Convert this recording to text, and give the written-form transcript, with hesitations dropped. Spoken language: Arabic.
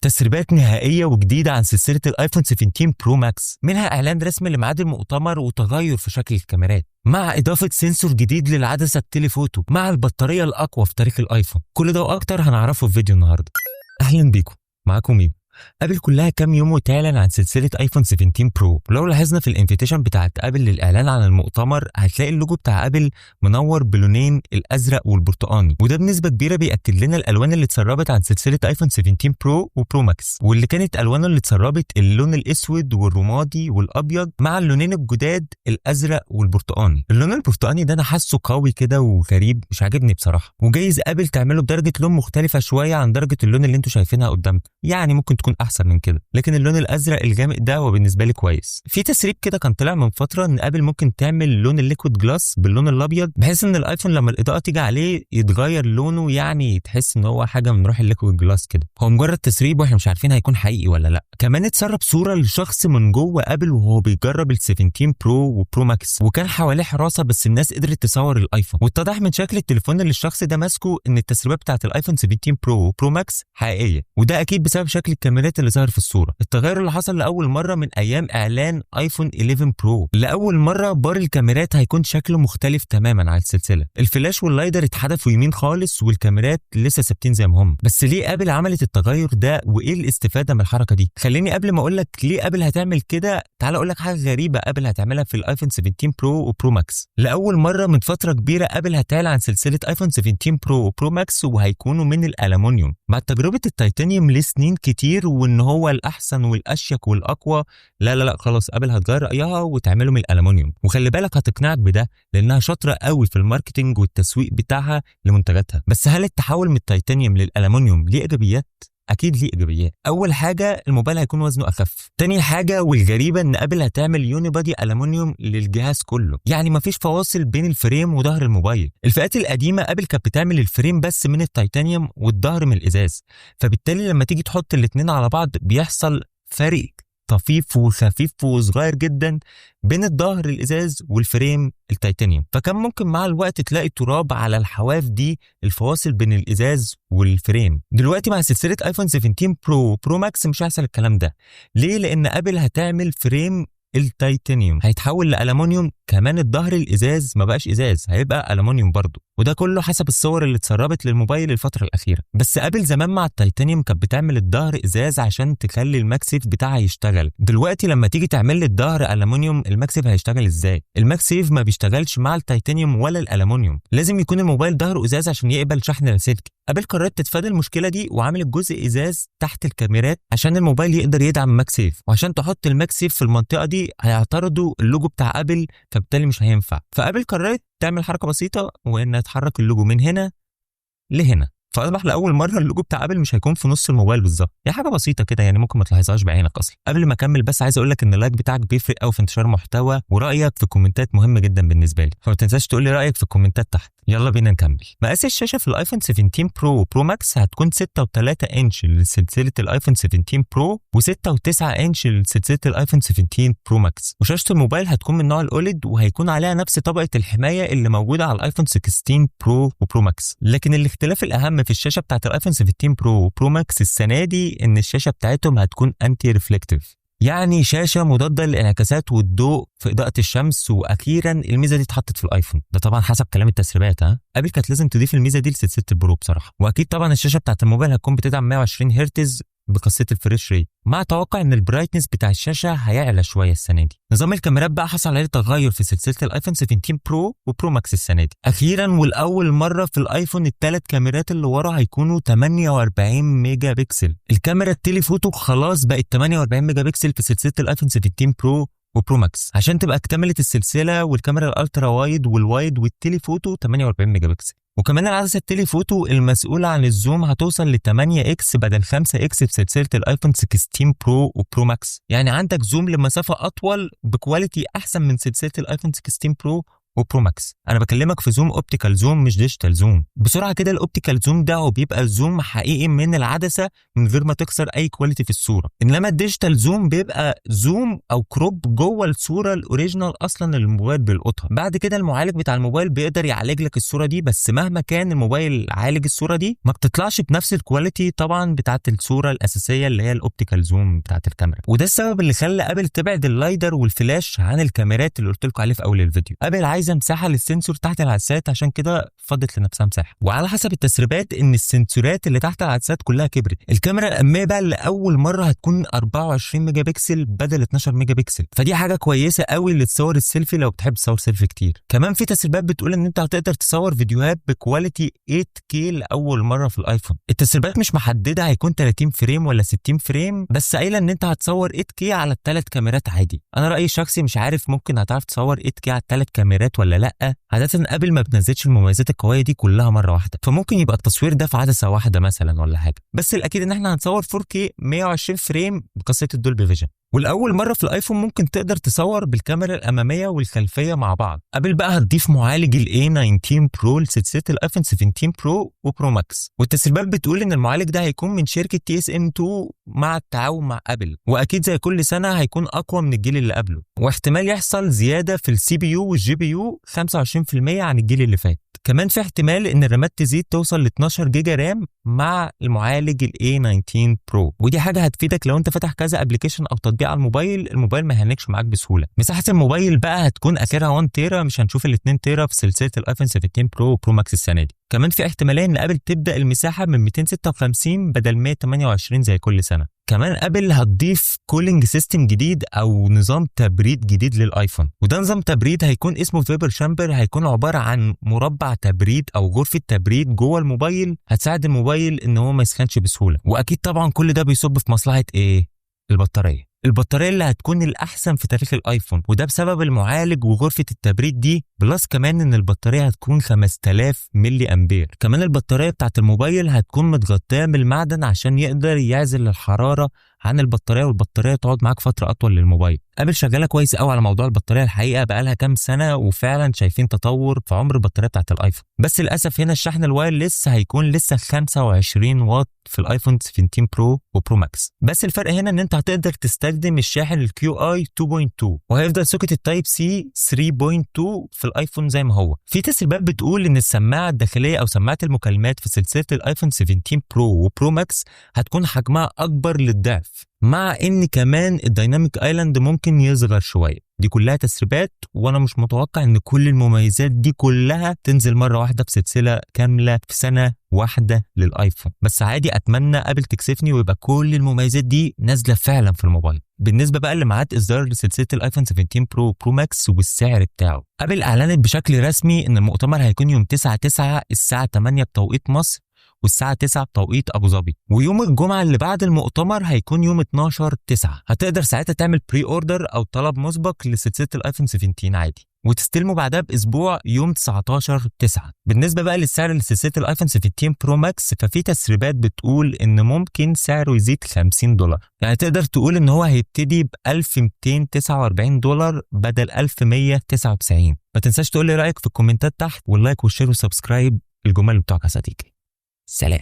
تسريبات نهائية وجديدة عن سلسلة الايفون 17 برو ماكس، منها اعلان رسمي لميعاد المؤتمر وتغير في شكل الكاميرات، مع اضافة سنسور جديد للعدسة التليفوتو، مع البطارية الاقوى في تاريخ الايفون. كل ده واكتر هنعرفه في فيديو النهاردة. اهلا بيكم، معاكم ميدو. ابل كلها كام يوم وتعلن عن سلسله ايفون 17 برو. لو لاحظنا في الانفيتيشن بتاعت ابل للاعلان عن المؤتمر هتلاقي اللوجو بتاع ابل منور بلونين الازرق والبرتقاني، وده بنسبه كبيره بياكد لنا الالوان اللي اتسربت عن سلسله ايفون 17 برو وبرو ماكس، واللي كانت الوانه اللي اتسربت اللون الاسود والرمادي والابيض مع اللونين الجداد الازرق والبرتقاني. اللون البرتقاني ده انا حاسه قوي كده وغريب، مش عاجبني بصراحه، وجايز ابل تعمله بدرجه لون مختلفه شويه عن درجه اللون اللي انتوا شايفينها قدامكم، يعني ممكن تكون احسن من كده، لكن اللون الازرق الغامق ده هو بالنسبه لي كويس. في تسريب كده كان طلع من فتره ان ابل ممكن تعمل لون الليكويد جلاس باللون الابيض، بحيث ان الايفون لما الاضاءه تيجي عليه يتغير لونه، يعني تحس ان هو حاجه من روح الليكويد جلاس كده. هو مجرد تسريب واحنا مش عارفين هيكون حقيقي ولا لا. كمان اتسرب صوره لشخص من جوه ابل وهو بيجرب ال 17 برو وبرو ماكس، وكان حواليه حراسه بس الناس قدرت تصور الايفون، واتضح من شكل التليفون اللي الشخص ده ماسكه ان التسريبات بتاعت الايفون 17 برو وبرو ماكس حقيقيه، وده اكيد بسبب شكل الكاميرات اللي ظهر في الصوره. التغير اللي حصل لاول مره من ايام اعلان ايفون 11 برو، لاول مره بار الكاميرات هيكون شكله مختلف تماما عن السلسله. الفلاش واللايدر اتحدفوا يمين خالص والكاميرات لسه ثابتين زي ما هم. بس ليه ابل عملت التغير ده وايه الاستفاده من الحركه دي؟ خليني قبل ما اقول لك ليه ابل هتعمل كده تعال اقول لك حاجه غريبه ابل هتعملها في الايفون 17 برو وبرو ماكس. لاول مره من فتره كبيره ابل هتعلن عن سلسله ايفون 17 برو وبرو ماكس وهيكونوا من الالومنيوم، بعد تجربه التيتانيوم لسنين كتير وان هو الاحسن والاشيك والاقوى. لا خلاص ابل هتغير رايها وتعمله من الالومنيوم، وخلي بالك هتقنعك بده لانها شاطره قوي في الماركتنج والتسويق بتاعها لمنتجاتها. بس هل التحول من التيتانيوم للالومنيوم ليه ايجابيات؟ اكيد ليه ايجابيات. اول حاجه الموبايل هيكون وزنه اخف. تاني حاجه والغريبه ان ابل هتعمل يوني بادي الومنيوم للجهاز كله، يعني مفيش فواصل بين الفريم وظهر الموبايل. الفئات القديمه ابل كانت بتعمل الفريم بس من التيتانيوم والظهر من الازاز، فبالتالي لما تيجي تحط الاثنين على بعض بيحصل فرق طفيف وخفيف وصغير جدا بين الظهر الازاز والفريم التيتانيوم، فكان ممكن مع الوقت تلاقي تراب على الحواف دي، الفواصل بين الازاز والفريم. دلوقتي مع سلسله ايفون 17 برو برو ماكس مش هيحصل الكلام ده. ليه؟ لان ابل هتعمل فريم التيتانيوم هيتحول لالومنيوم، كمان الظهر الازاز ما بقاش ازاز، هيبقى الومنيوم برضه، وده كله حسب الصور اللي اتسربت للموبايل الفتره الاخيره. بس ابل زمان مع التيتانيوم كانت بتعمل الظهر ازاز عشان تخلي الماكسيف بتاعها يشتغل. دلوقتي لما تيجي تعمل لي الظهر الومنيوم الماكسيف هيشتغل ازاي؟ الماكسيف ما بيشتغلش مع التيتانيوم ولا الالومنيوم، لازم يكون الموبايل ظهره ازاز عشان يقبل شحن لاسلكي. ابل قررت تتفادى المشكله دي وعملت جزء ازاز تحت الكاميرات عشان الموبايل يقدر يدعم ماكسيف، وعشان تحط الماكسيف في المنطقه دي هيعترضوا اللوجو بتاع ابل، فبالتالي مش هينفع. فابل قررت تعمل حركه بسيطه وانها تحرك اللوجو من هنا لهنا، فاصبح لاول مره اللوجو بتاع ابل مش هيكون في نص الموبايل بالظبط. هي حاجه بسيطه كده يعني ممكن ما تلاحظهاش بعينك اصلا. قبل ما اكمل بس عايز اقول لك ان اللايك بتاعك بيفرق قوي في انتشار المحتوى، ورايك في الكومنتات مهم جدا بالنسبه لي، فما تنساش تقول لي رايك في الكومنتات تحت. يلا بينا نكمل. مقاس الشاشه في الايفون 17 برو وبرو ماكس هتكون 6.3 انش لسلسله الايفون 17 برو و6.9 انش لسلسله الايفون 17 برو ماكس، وشاشه الموبايل هتكون من نوع الاوليد وهيكون عليها نفس طبقه الحمايه اللي موجوده على الايفون 16 برو وبرو ماكس. لكن الاختلاف الاهم في الشاشه بتاعت الايفون 17 برو وبرو ماكس السنه دي ان الشاشه بتاعتهم هتكون انتي ريفلكتيف، يعني شاشه مضاده للانعكاسات والضوء في اضاءه الشمس. واخيرا الميزه دي اتحطت في الايفون، ده طبعا حسب كلام التسريبات. ابل كانت لازم تضيف الميزه دي لسلسله البرو بصراحه. واكيد طبعا الشاشه بتاعت الموبايل هتكون بتدعم 120 هرتز بقصه الفريش ريت، مع توقع ان البرايتنس بتاع الشاشه هيعلى شويه السنه دي. نظام الكاميرات بقى حصل عليه تغير في سلسله الايفون 17 برو وبرو ماكس السنه دي اخيرا، والاول مره في الايفون الثلاث كاميرات اللي ورا هيكونوا 48 ميجا بكسل. الكاميرا التليفوتو خلاص بقت 48 ميجا بكسل في سلسله الايفون 17 برو وبرو ماكس عشان تبقى اكتملت السلسله، والكاميرا الالترا وايد والوايد والتليفوتو 48 ميجا بكسل. وكمان العدسه التليفوتو المسؤوله عن الزوم هتوصل ل 8 اكس بدل 5 اكس في سلسله الايفون 16 برو وبرو ماكس، يعني عندك زوم لمسافه اطول بكواليتي احسن من سلسله الايفون 16 برو وبرو ماكس. انا بكلمك في زوم اوبتيكال زوم مش ديجيتال زوم. بسرعه كده، الاوبتيكال زوم ده هو بيبقى زوم حقيقي من العدسه من غير ما تكسر اي كواليتي في الصوره، انما الديجيتال زوم بيبقى زوم او كروب جوه الصوره الاوريجينال اصلا اللي الموبايل بيلقطها. بعد كده المعالج بتاع الموبايل بيقدر يعالج لك الصوره دي، بس مهما كان الموبايل عالج الصوره دي ما بتطلعش بنفس الكواليتي طبعا بتاعت الصوره الاساسيه اللي هي الاوبتيكال زوم بتاعت الكاميرا. وده السبب اللي خلى ابل تبعد اللايدر والفلاش عن الكاميرات اللي قلت لكم عليه في اول الفيديو. ابل عايزه مساحه للسنسور تحت العدسات، عشان كده فضت لنفسها مساحه. وعلى حسب التسريبات ان السنسورات اللي تحت العدسات كلها كبرت. الكاميرا الاماميه بقى اللي اول مره هتكون 24 ميجا بكسل بدل 12 ميجا بكسل، فدي حاجه كويسه قوي لتصور السيلفي لو بتحب تصور سيلفي كتير. كمان في تسريبات بتقول ان انت هتقدر تصور فيديوهات بكواليتي 8K لاول مره في الايفون. التسريبات مش محدده هيكون 30 فريم ولا 60 فريم، بس قايله ان انت هتصور 8K على الثلاث كاميرات عادي. انا رايي الشخصي مش عارف ممكن هتعرف تصور 8K على الثلاث كاميرات ولا لا. عاده ابل ما بتنزلش المميزات القويه دي كلها مره واحده، فممكن يبقى التصوير ده في عدسه واحده مثلا ولا حاجه. بس الاكيد ان احنا هنصور 4K 120 فريم بقصه الدولبي فيجن. والاول مره في الايفون ممكن تقدر تصور بالكاميرا الاماميه والخلفيه مع بعض. ابل بقى هتضيف معالج الاي 19 برو لسلسله الايفون 17 برو وبرو ماكس، والتسريبات بتقول ان المعالج ده هيكون من شركه TSM2 مع التعاون مع ابل، واكيد زي كل سنه هيكون اقوى من الجيل اللي قبله، واحتمال يحصل زياده في السي بي يو والجي بي يو 25% عن الجيل اللي فات. كمان في احتمال ان الرامات تزيد توصل ل 12 جيجا رام مع المعالج الاي 19 برو، ودي حاجه هتفيدك لو انت فاتح كذا ابلكيشن او تطبيق على الموبايل ما يهنكش معاك بسهوله. مساحه الموبايل بقى هتكون اخرها 1 تيرا، مش هنشوف ال 2 تيرا في سلسله الايفون 17 برو وبرو ماكس السنه دي. كمان في احتماليه ان ابل تبدا المساحه من 256 بدل 128 زي كل سنه. كمان ابل هتضيف كولينج سيستم جديد او نظام تبريد جديد للايفون، وده نظام تبريد هيكون اسمه فيبر شامبر، هيكون عباره عن مربع تبريد او غرفه تبريد جوه الموبايل هتساعد الموبايل ان هو ما يسخنش بسهوله. واكيد طبعا كل ده بيصب في مصلحه ايه؟ البطاريه اللي هتكون الاحسن في تاريخ الايفون، وده بسبب المعالج وغرفه التبريد دي، بلس كمان ان البطاريه هتكون 5000 ملي امبير. كمان البطاريه بتاعت الموبايل هتكون متغطيه بالمعدن عشان يقدر يعزل الحراره عن البطاريه، والبطاريه تقعد معاك فتره اطول للموبايل. ابل شغاله كويس قوي على موضوع البطاريه الحقيقه، بقالها كام سنه وفعلا شايفين تطور في عمر البطاريه بتاعت الايفون. بس للاسف هنا الشحن الوايرلس هيكون لسه 25 واط في الايفون 17 برو وبرو ماكس، بس الفرق هنا ان انت هتقدر تستخدم الشاحن الكيو اي 2.2 وهيفضل سوكت التايب سي 3.2 في الايفون زي ما هو. في تسريبات بتقول ان السماعه الداخليه او سماعه المكالمات في سلسله الايفون 17 برو وبرو ماكس هتكون حجمها اكبر للضعف، مع ان كمان الدايناميك ايلاند ممكن يصغر شويه. دي كلها تسريبات، وانا مش متوقع ان كل المميزات دي كلها تنزل مره واحده في سلسله كامله في سنه واحده للايفون، بس عادي اتمنى ابل تكسفني ويبقى كل المميزات دي نازله فعلا في الموبايل. بالنسبه بقى لميعاد اصدار لسلسله الايفون 17 برو وبرو ماكس والسعر بتاعه، ابل اعلنت بشكل رسمي ان المؤتمر هيكون يوم 9/9 الساعه 8 بتوقيت مصر والساعة 9 بتوقيت أبو ظبي، ويوم الجمعة اللي بعد المؤتمر هيكون يوم 12/9. هتقدر ساعتها تعمل بري اوردر أو طلب مسبق لسلسلة الآيفون 17 عادي، وتستلمه بعدها بأسبوع يوم 19/9. بالنسبة بقى للسعر لسلسلة الآيفون 17 برو ماكس، ففي تسريبات بتقول إن ممكن سعره يزيد $50، يعني تقدر تقول إن هو هيبتدي ب $1249 بدل 1199. ما تنساش تقول لي رأيك في الكومنتات تحت، واللايك والشير والسبسكرايب الجمال بتوعك يا صديقي. سلام.